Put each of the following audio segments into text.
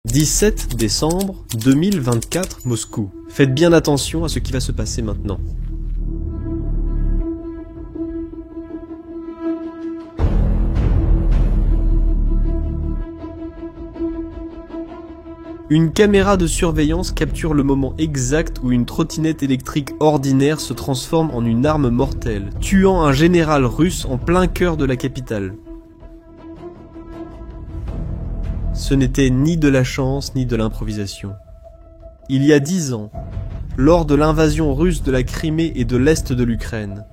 17 décembre 2024, Moscou. Faites bien attention à ce qui va se passer maintenant. Une caméra de surveillance capture le moment exact où une trottinette électrique ordinaire se transforme en une arme mortelle, tuant un général russe en plein cœur de la capitale. Ce n'était ni de la chance ni de l'improvisation. Il y a 10 ans, lors de l'invasion russe de la Crimée et de l'Est de l'Ukraine,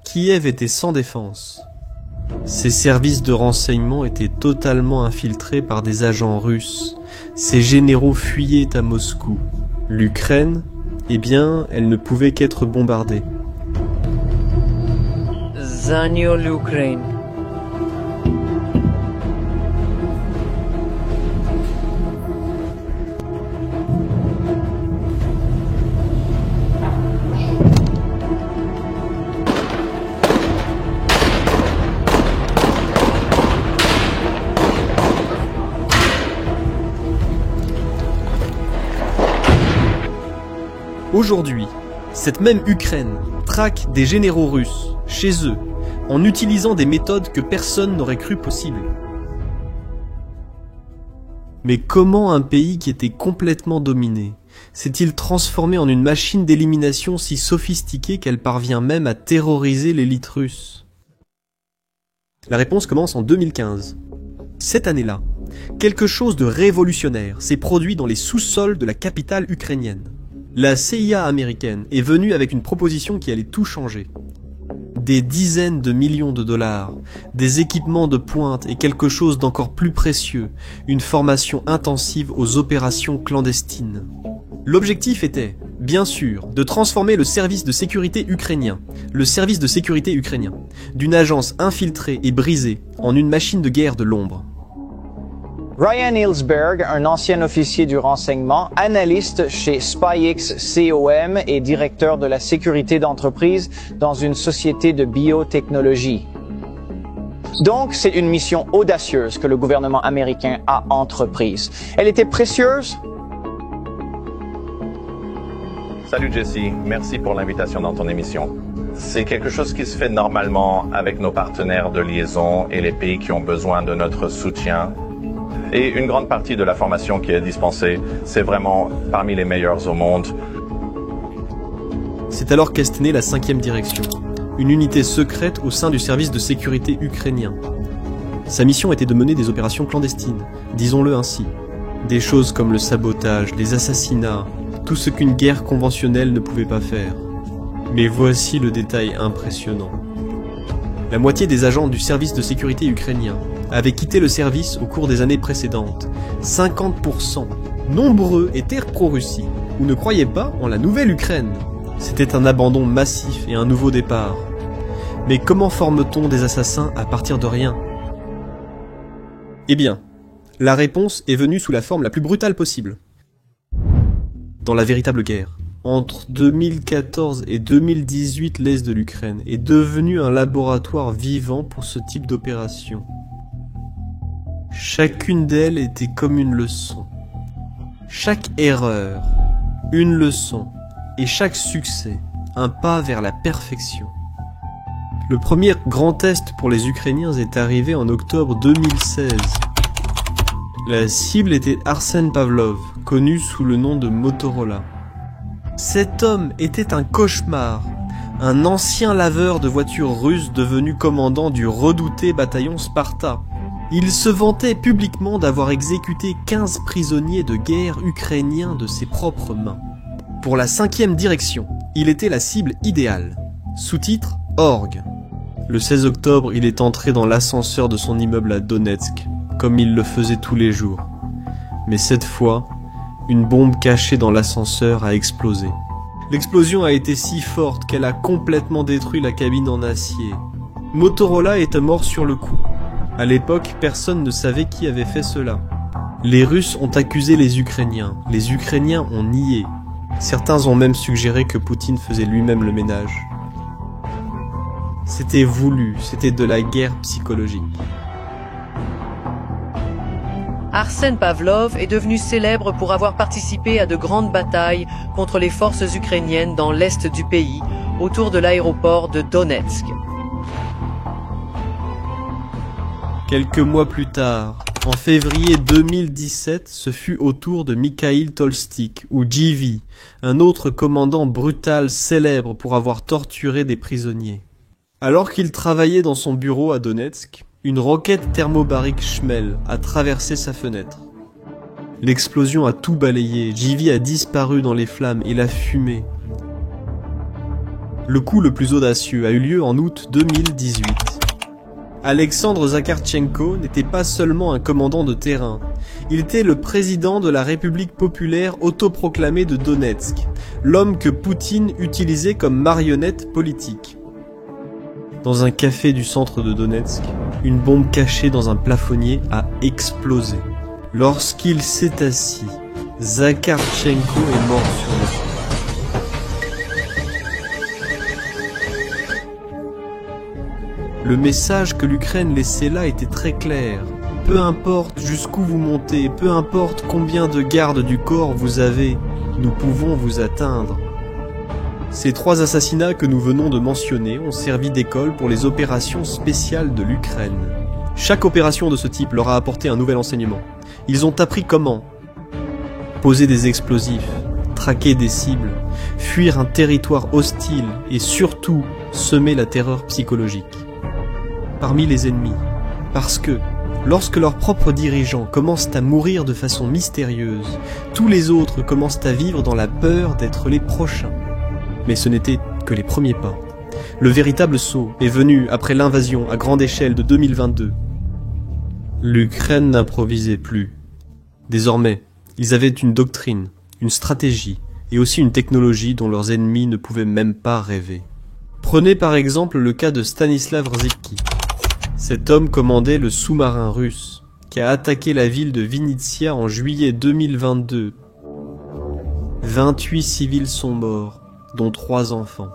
Kiev était sans défense. Ses services de renseignement étaient totalement infiltrés par des agents russes. Ses généraux fuyaient à Moscou. L'Ukraine, eh bien, elle ne pouvait qu'être bombardée. Zanio l'Ukraine. Aujourd'hui, cette même Ukraine traque des généraux russes, chez eux, en utilisant des méthodes que personne n'aurait cru possibles. Mais comment un pays qui était complètement dominé s'est-il transformé en une machine d'élimination si sophistiquée qu'elle parvient même à terroriser l'élite russe? La réponse commence en 2015. Cette année-là, quelque chose de révolutionnaire s'est produit dans les sous-sols de la capitale ukrainienne. La CIA américaine est venue avec une proposition qui allait tout changer. Des dizaines de millions de dollars, des équipements de pointe et quelque chose d'encore plus précieux, une formation intensive aux opérations clandestines. L'objectif était, bien sûr, de transformer le service de sécurité ukrainien, d'une agence infiltrée et brisée, en une machine de guerre de l'ombre. Ryan Ellsberg, un ancien officier du renseignement, analyste chez SpyXCOM et directeur de la sécurité d'entreprise dans une société de biotechnologie. Donc, c'est une mission audacieuse que le gouvernement américain a entreprise. Elle était précieuse? Salut Jesse, merci pour l'invitation dans ton émission. C'est quelque chose qui se fait normalement avec nos partenaires de liaison et les pays qui ont besoin de notre soutien. Et une grande partie de la formation qui est dispensée, c'est vraiment parmi les meilleures au monde. C'est alors qu'est née la 5e direction, une unité secrète au sein du service de sécurité ukrainien. Sa mission était de mener des opérations clandestines, disons-le ainsi. Des choses comme le sabotage, les assassinats, tout ce qu'une guerre conventionnelle ne pouvait pas faire. Mais voici le détail impressionnant. La moitié des agents du service de sécurité ukrainien avaient quitté le service au cours des années précédentes. 50%. Nombreux étaient pro-Russie, ou ne croyaient pas en la nouvelle Ukraine. C'était un abandon massif et un nouveau départ. Mais comment forme-t-on des assassins à partir de rien? Eh bien, la réponse est venue sous la forme la plus brutale possible. Dans la véritable guerre. Entre 2014 et 2018, l'Est de l'Ukraine est devenu un laboratoire vivant pour ce type d'opération. Chacune d'elles était comme une leçon. Chaque erreur, une leçon, et chaque succès, un pas vers la perfection. Le premier grand test pour les Ukrainiens est arrivé en octobre 2016. La cible était Arsène Pavlov, connu sous le nom de Motorola. Cet homme était un cauchemar, un ancien laveur de voitures russe devenu commandant du redouté bataillon Sparta. Il se vantait publiquement d'avoir exécuté 15 prisonniers de guerre ukrainiens de ses propres mains. Pour la 5e direction, il était la cible idéale. Sous-titre Orgue. Le 16 octobre, il est entré dans l'ascenseur de son immeuble à Donetsk, comme il le faisait tous les jours. Mais cette fois, une bombe cachée dans l'ascenseur a explosé. L'explosion a été si forte qu'elle a complètement détruit la cabine en acier. Motorola était mort sur le coup. À l'époque, personne ne savait qui avait fait cela. Les Russes ont accusé les Ukrainiens ont nié. Certains ont même suggéré que Poutine faisait lui-même le ménage. C'était voulu, c'était de la guerre psychologique. Arsène Pavlov est devenu célèbre pour avoir participé à de grandes batailles contre les forces ukrainiennes dans l'est du pays, autour de l'aéroport de Donetsk. Quelques mois plus tard, en février 2017, ce fut au tour de Mikhail Tolstik, ou GV, un autre commandant brutal célèbre pour avoir torturé des prisonniers. Alors qu'il travaillait dans son bureau à Donetsk, une roquette thermobarique Shmel a traversé sa fenêtre. L'explosion a tout balayé, GV a disparu dans les flammes et la fumée. Le coup le plus audacieux a eu lieu en août 2018. Alexandre Zakhartchenko n'était pas seulement un commandant de terrain, il était le président de la République populaire autoproclamée de Donetsk, l'homme que Poutine utilisait comme marionnette politique. Dans un café du centre de Donetsk, une bombe cachée dans un plafonnier a explosé. Lorsqu'il s'est assis, Zakhartchenko est mort sur le coup. Le message que l'Ukraine laissait là était très clair. Peu importe jusqu'où vous montez, peu importe combien de gardes du corps vous avez, nous pouvons vous atteindre. Ces 3 assassinats que nous venons de mentionner ont servi d'école pour les opérations spéciales de l'Ukraine. Chaque opération de ce type leur a apporté un nouvel enseignement. Ils ont appris comment poser des explosifs, traquer des cibles, fuir un territoire hostile et surtout semer la terreur psychologique parmi les ennemis. Parce que, lorsque leurs propres dirigeants commencent à mourir de façon mystérieuse, tous les autres commencent à vivre dans la peur d'être les prochains. Mais ce n'était que les premiers pas. Le véritable saut est venu après l'invasion à grande échelle de 2022. L'Ukraine n'improvisait plus. Désormais, ils avaient une doctrine, une stratégie et aussi une technologie dont leurs ennemis ne pouvaient même pas rêver. Prenez par exemple le cas de Stanislav Rzhiki. Cet homme commandait le sous-marin russe qui a attaqué la ville de Vinnytsia en juillet 2022. 28 civils sont morts, dont 3 enfants.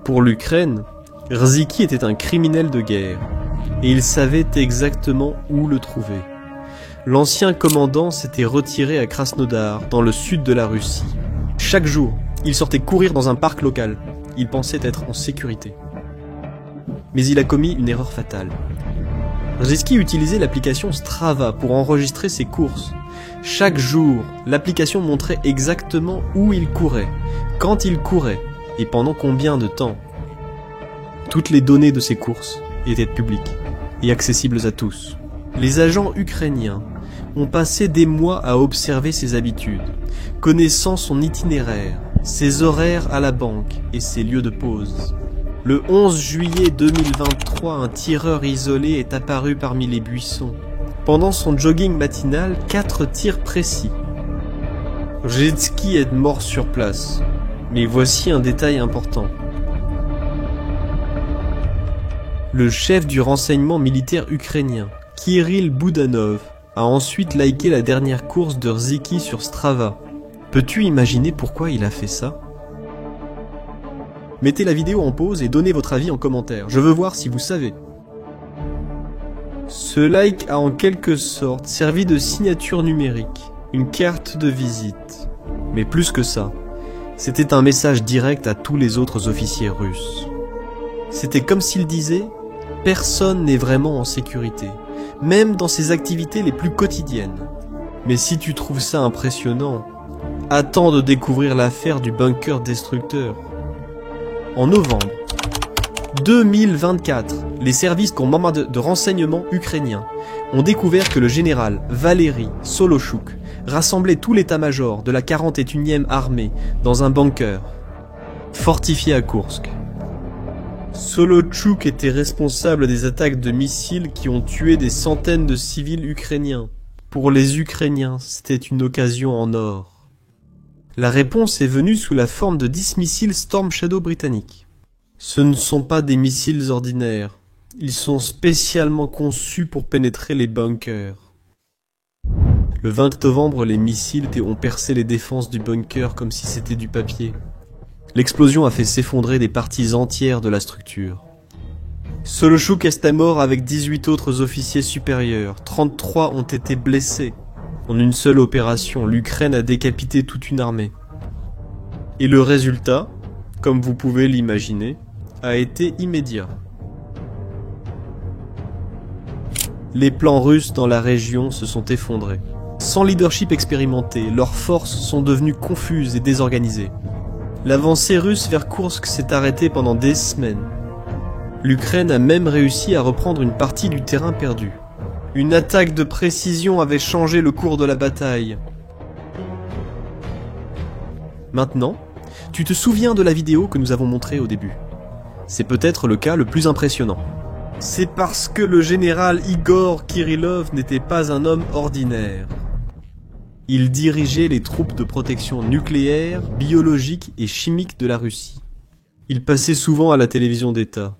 Pour l'Ukraine, Rzhiki était un criminel de guerre, et il savait exactement où le trouver. L'ancien commandant s'était retiré à Krasnodar, dans le sud de la Russie. Chaque jour, il sortait courir dans un parc local. Il pensait être en sécurité. Mais il a commis une erreur fatale. Rzhiki utilisait l'application Strava pour enregistrer ses courses. Chaque jour, l'application montrait exactement où il courait, quand il courait, et pendant combien de temps. Toutes les données de ses courses étaient publiques et accessibles à tous. Les agents ukrainiens ont passé des mois à observer ses habitudes, connaissant son itinéraire, ses horaires à la banque et ses lieux de pause. Le 11 juillet 2023, un tireur isolé est apparu parmi les buissons. Pendant son jogging matinal, 4 tirs précis. Rzhiki est mort sur place. Mais voici un détail important. Le chef du renseignement militaire ukrainien, Kirill Boudanov, a ensuite liké la dernière course de Rzhiki sur Strava. Peux-tu imaginer pourquoi il a fait ça ? Mettez la vidéo en pause et donnez votre avis en commentaire. Je veux voir si vous savez. Ce like a en quelque sorte servi de signature numérique, une carte de visite. Mais plus que ça, c'était un message direct à tous les autres officiers russes. C'était comme s'il disait « Personne n'est vraiment en sécurité, même dans ses activités les plus quotidiennes. Mais si tu trouves ça impressionnant, attends de découvrir l'affaire du bunker destructeur. » En novembre 2024, les services de renseignement ukrainiens ont découvert que le général Valery Solochuk rassemblait tout l'état-major de la 41e armée dans un bunker fortifié à Koursk. Solochuk était responsable des attaques de missiles qui ont tué des centaines de civils ukrainiens. Pour les Ukrainiens, c'était une occasion en or. La réponse est venue sous la forme de 10 missiles Storm Shadow britanniques. Ce ne sont pas des missiles ordinaires. Ils sont spécialement conçus pour pénétrer les bunkers. Le 20 novembre, les missiles ont percé les défenses du bunker comme si c'était du papier. L'explosion a fait s'effondrer des parties entières de la structure. Solochuk est mort avec 18 autres officiers supérieurs. 33 ont été blessés. En une seule opération, l'Ukraine a décapité toute une armée. Et le résultat, comme vous pouvez l'imaginer, a été immédiat. Les plans russes dans la région se sont effondrés. Sans leadership expérimenté, leurs forces sont devenues confuses et désorganisées. L'avancée russe vers Koursk s'est arrêtée pendant des semaines. L'Ukraine a même réussi à reprendre une partie du terrain perdu. Une attaque de précision avait changé le cours de la bataille. Maintenant, tu te souviens de la vidéo que nous avons montrée au début. C'est peut-être le cas le plus impressionnant. C'est parce que le général Igor Kirillov n'était pas un homme ordinaire. Il dirigeait les troupes de protection nucléaire, biologique et chimique de la Russie. Il passait souvent à la télévision d'État,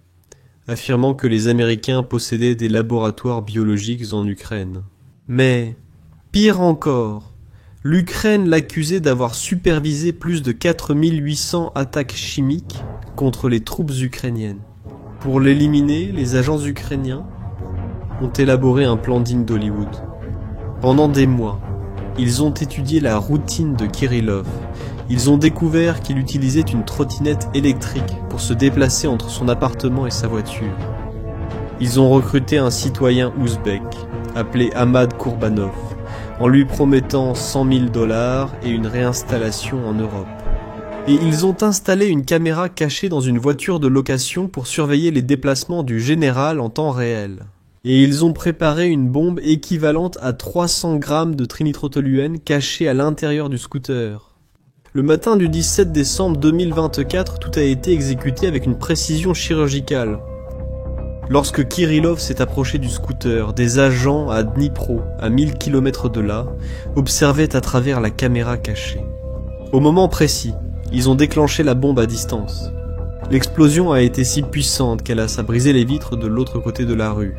affirmant que les Américains possédaient des laboratoires biologiques en Ukraine. Mais, pire encore, l'Ukraine l'accusait d'avoir supervisé plus de 4800 attaques chimiques contre les troupes ukrainiennes. Pour l'éliminer, les agents ukrainiens ont élaboré un plan digne d'Hollywood. Pendant des mois, ils ont étudié la routine de Kirillov. Ils ont découvert qu'il utilisait une trottinette électrique pour se déplacer entre son appartement et sa voiture. Ils ont recruté un citoyen ouzbek, appelé Ahmad Kourbanov, en lui promettant $100 000 et une réinstallation en Europe. Et ils ont installé une caméra cachée dans une voiture de location pour surveiller les déplacements du général en temps réel. Et ils ont préparé une bombe équivalente à 300 grammes de trinitrotoluène cachée à l'intérieur du scooter. Le matin du 17 décembre 2024, tout a été exécuté avec une précision chirurgicale. Lorsque Kirillov s'est approché du scooter, des agents à Dnipro, à 1000 km de là, observaient à travers la caméra cachée. Au moment précis, ils ont déclenché la bombe à distance. L'explosion a été si puissante qu'elle a brisé les vitres de l'autre côté de la rue.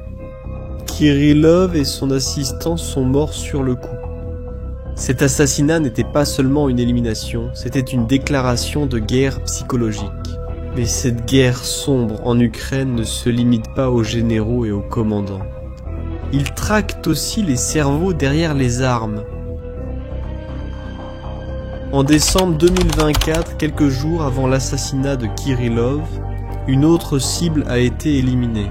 Kirillov et son assistant sont morts sur le coup. Cet assassinat n'était pas seulement une élimination, c'était une déclaration de guerre psychologique. Mais cette guerre sombre en Ukraine ne se limite pas aux généraux et aux commandants. Ils traquent aussi les cerveaux derrière les armes. En décembre 2024, quelques jours avant l'assassinat de Kirillov, une autre cible a été éliminée.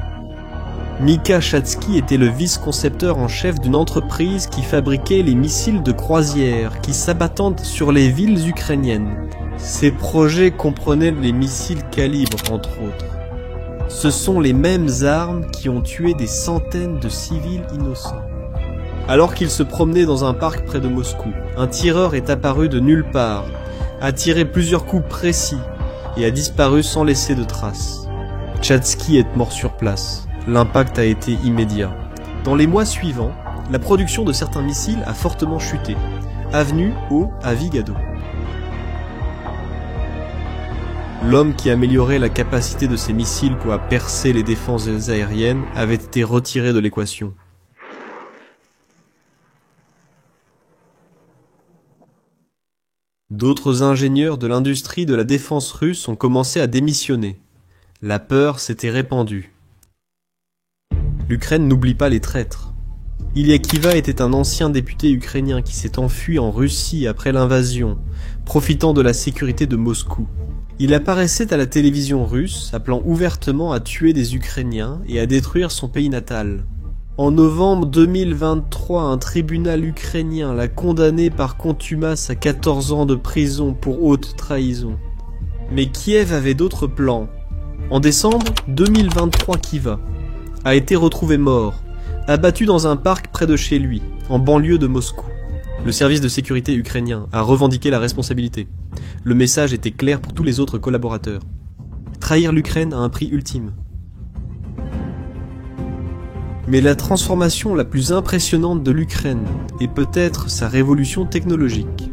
Mika Chatsky était le vice-concepteur en chef d'une entreprise qui fabriquait les missiles de croisière qui s'abattent sur les villes ukrainiennes. Ces projets comprenaient les missiles Calibre, entre autres. Ce sont les mêmes armes qui ont tué des centaines de civils innocents. Alors qu'il se promenait dans un parc près de Moscou, un tireur est apparu de nulle part, a tiré plusieurs coups précis et a disparu sans laisser de traces. Chatsky est mort sur place. L'impact a été immédiat. Dans les mois suivants, la production de certains missiles a fortement chuté. Avenue au à Vigado. L'homme qui améliorait la capacité de ces missiles pour percer les défenses aériennes avait été retiré de l'équation. D'autres ingénieurs de l'industrie de la défense russe ont commencé à démissionner. La peur s'était répandue. L'Ukraine n'oublie pas les traîtres. Ilya Kiva était un ancien député ukrainien qui s'est enfui en Russie après l'invasion, profitant de la sécurité de Moscou. Il apparaissait à la télévision russe, appelant ouvertement à tuer des Ukrainiens et à détruire son pays natal. En novembre 2023, un tribunal ukrainien l'a condamné par contumace à 14 ans de prison pour haute trahison. Mais Kiev avait d'autres plans. En décembre 2023, Kiva a été retrouvé mort, abattu dans un parc près de chez lui, en banlieue de Moscou. Le service de sécurité ukrainien a revendiqué la responsabilité. Le message était clair pour tous les autres collaborateurs. Trahir l'Ukraine a un prix ultime. Mais la transformation la plus impressionnante de l'Ukraine est peut-être sa révolution technologique.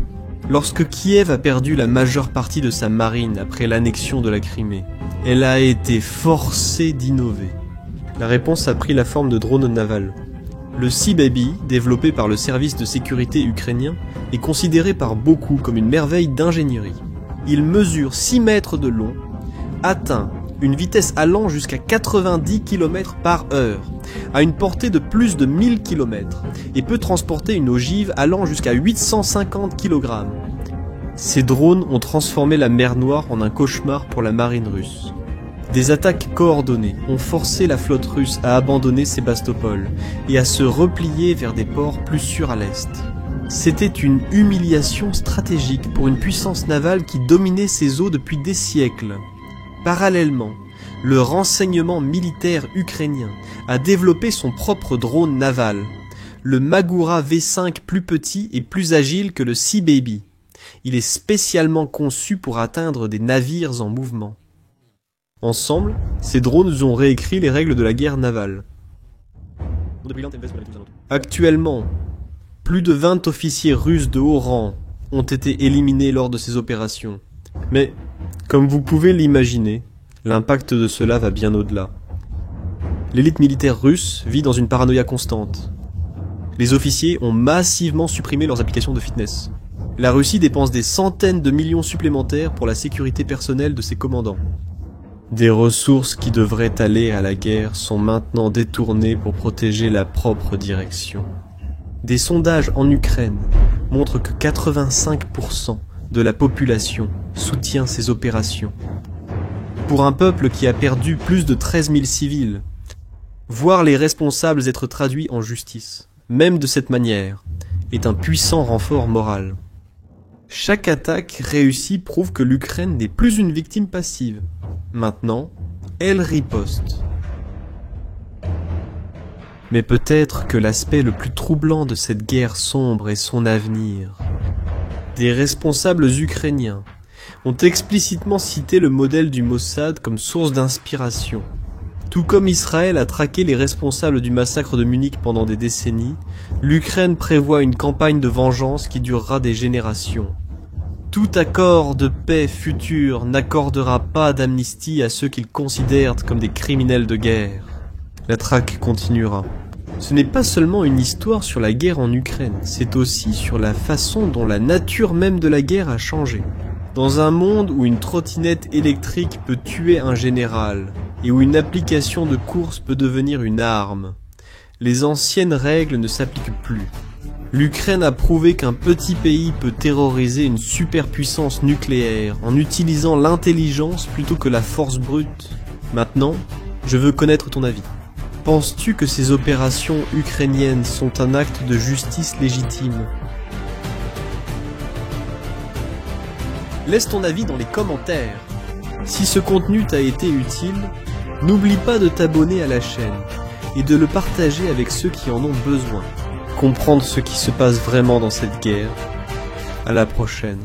Lorsque Kiev a perdu la majeure partie de sa marine après l'annexion de la Crimée, elle a été forcée d'innover. La réponse a pris la forme de drones navals. Le Sea Baby, développé par le service de sécurité ukrainien, est considéré par beaucoup comme une merveille d'ingénierie. Il mesure 6 mètres de long, atteint une vitesse allant jusqu'à 90 km/h, a une portée de plus de 1000 km et peut transporter une ogive allant jusqu'à 850 kg. Ces drones ont transformé la mer Noire en un cauchemar pour la marine russe. Des attaques coordonnées ont forcé la flotte russe à abandonner Sébastopol et à se replier vers des ports plus sûrs à l'est. C'était une humiliation stratégique pour une puissance navale qui dominait ces eaux depuis des siècles. Parallèlement, le renseignement militaire ukrainien a développé son propre drone naval, le Magura V5 plus petit et plus agile que le Sea Baby. Il est spécialement conçu pour atteindre des navires en mouvement. Ensemble, ces drones ont réécrit les règles de la guerre navale. Actuellement, plus de 20 officiers russes de haut rang ont été éliminés lors de ces opérations. Mais, comme vous pouvez l'imaginer, l'impact de cela va bien au-delà. L'élite militaire russe vit dans une paranoïa constante. Les officiers ont massivement supprimé leurs applications de fitness. La Russie dépense des centaines de millions supplémentaires pour la sécurité personnelle de ses commandants. Des ressources qui devraient aller à la guerre sont maintenant détournées pour protéger la propre direction. Des sondages en Ukraine montrent que 85% de la population soutient ces opérations. Pour un peuple qui a perdu plus de 13 000 civils, voir les responsables être traduits en justice, même de cette manière, est un puissant renfort moral. Chaque attaque réussie prouve que l'Ukraine n'est plus une victime passive. Maintenant, elle riposte. Mais peut-être que l'aspect le plus troublant de cette guerre sombre est son avenir. Des responsables ukrainiens ont explicitement cité le modèle du Mossad comme source d'inspiration. Tout comme Israël a traqué les responsables du massacre de Munich pendant des décennies, l'Ukraine prévoit une campagne de vengeance qui durera des générations. Tout accord de paix futur n'accordera pas d'amnistie à ceux qu'ils considèrent comme des criminels de guerre. La traque continuera. Ce n'est pas seulement une histoire sur la guerre en Ukraine, c'est aussi sur la façon dont la nature même de la guerre a changé. Dans un monde où une trottinette électrique peut tuer un général, et où une application de course peut devenir une arme, les anciennes règles ne s'appliquent plus. L'Ukraine a prouvé qu'un petit pays peut terroriser une superpuissance nucléaire en utilisant l'intelligence plutôt que la force brute. Maintenant, je veux connaître ton avis. Penses-tu que ces opérations ukrainiennes sont un acte de justice légitime? Laisse ton avis dans les commentaires. Si ce contenu t'a été utile, n'oublie pas de t'abonner à la chaîne et de le partager avec ceux qui en ont besoin. Comprendre ce qui se passe vraiment dans cette guerre. À la prochaine.